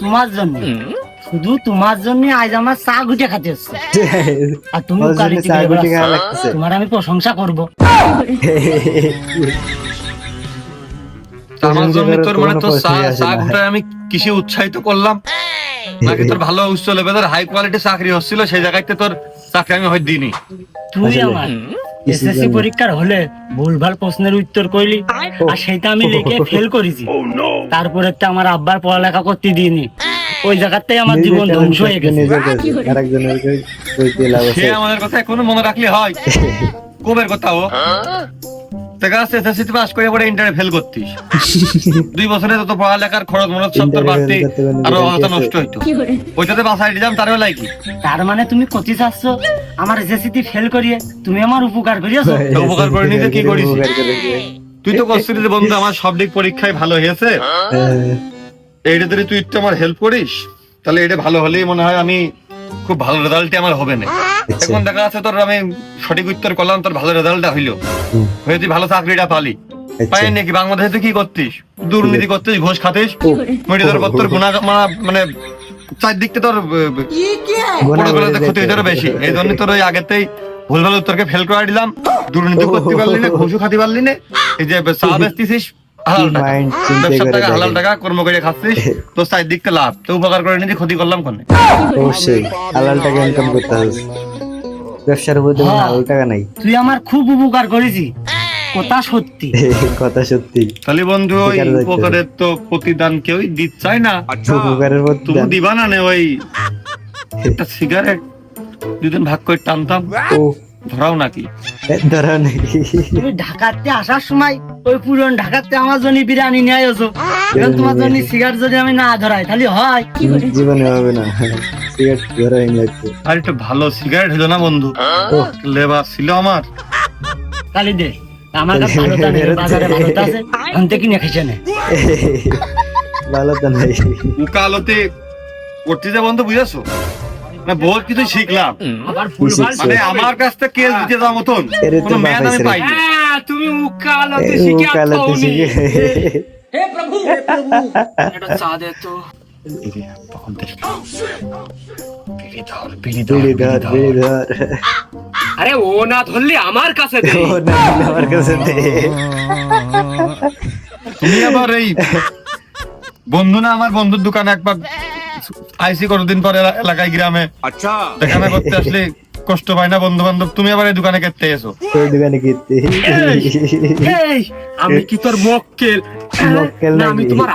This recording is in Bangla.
তোমার জন্য, শুধু তোমার জন্য আজ আমার চা গুটে খাতে হচ্ছে। আর তুমি তোমার আমি প্রশংসা করবো। আমার জন্য তোর মানে তোর চা গুটায় আমি কিসে উৎসাহিত করলাম নাকি তোর ভালো উচ্চ লেভেলের হাই কোয়ালিটি চাকরি হচ্ছিল সেই জায়গাতে তোর চাকরি আমি হয়তো দিইনি। তুই আমার এসএসসি পরীক্ষার হলে ভুলভাল প্রশ্নের উত্তর কইলি, আর সেটা আমি লিখে ফেল করেছি। তারপরে তো আমার আব্বার পড়ালেখা করতে দিইনি, ওই জায়গাতেই আমার জীবন ধ্বংস হয়ে গেছে। সে আমাদের কথা এখনো মনে রাখলে হয়? কবের কথা ও? এসএসসি পাস করে পরে ইন্টারে ফেল করতিস, 2 বছরে তো পড়ালেখার খরচ মরচ সব তোর বাড়তি আরো অযথা নষ্ট হইতো। ওইটাতে বাসায় দিলাম তারও লাইকি। তার মানে তুমি কতি চাচ্ছ আমার এসএসসি ফেল করিয়ে তুমি আমার উপকার করিয়েছো? উপকার করে নিতে কি করিস? তুই তো করছিস যে বন্ধু আমার সব দিক পরীক্ষায় ভালো হয়েছে, এইটাতে তুই একটু আমার হেল্প করিস, তাহলে এটা ভালো হলেই মনে হয় আমি খুব ভালো রেজাল্টই আমার হবে না। এখন দেখা যাচ্ছে তোর আমি সঠিক উত্তর করলাম, তোর ভালো রেজাল্টটা হইলো, হয়ে তুই ভালো চাকরিটা পালি, পাই নাকি? বাংলাদেশে তুই কি করতিস? দুর্নীতি করতিস, ঘুষ খাতিস, মেডিকেল তোর গুণা মানে চারদিকটা তোর ক্ষতি হইতে বেশি। এই জন্য তোর ওই আগেতেই ভুল ভালো উত্তরকে ফেল করে দিলাম, দুর্নীতি করতে পারলি না, ঘুষও খাতে পারলি না, এই যে চা বেচতেছিস ব্যবসার টাকা হালাল টাকা কর্ম করে খাচ্ছিস, তোর চারদিকটা লাভ, তো উপকার করে নিতে ক্ষতি করলাম কোনে? অবশ্যই হালাল টাকা ইনকাম করতে হবে, ব্যবসার উপর তো হালাল টাকা নাই। তুই আমার খুব উপকার করেছি, কথা সত্যি। কথা সত্যি। তাহলে বন্ধু ওই উপকারের তো প্রতিদান কেউই দিতে চায় না, উপকারের তুমি দিবা না? ওই একটা সিগারেট দুদিন ভাগ করে টানতাম, ধরাও নাকি? ধরাও নাকি? তুমি ঢাকাতে আসার সময় ওই পুরন ঢাকাতে আমার জন্য বিরিয়ানি নিয়ে আসো, এখন তোমার জন্য সিগারেট যদি আমি না ধরাই তাহলে হয়? জীবনে হবে না, সিগারেট ধরাই লাগবে। আর একটু ভালো সিগারেট হলো না বন্ধু, লেবার ছিল আমার। তাহলে দে আমার কাছে ভালোটা নেই, বাজারে ভালোটা আছে, আনতে কিনে খেছে না। ভালোটা নাই, উকালতে করতে যা বন্ধু, বুঝেছো না? বহুত কিছু শিখলাম, মানে আমার কাছ থেকে কেস দিতে যাওয়ার মতন কোনো ম্যান আমি পাইনি। তুমি উকালতে শিখে আত্মনি। হে প্রভু এটা চা দে তো। বিড়ি ধর। আরে ও না ধরলি আমার কাছে দে, আমার কাছে দে। তুমি আবার এই বন্ধু না, আমার বন্ধুর দোকানে একবার আইসি কতদিন পরে এলাকায় গ্রামে, আচ্ছা দেখানা করতে আসলে কষ্ট পায় না বন্ধু বান্ধব? তুমি আবার এই দোকানে কেটে এসো? ওই দোকানে কেটে আমি কি তোর মক্কেল? মক্কেল আমি নাকি? তোমার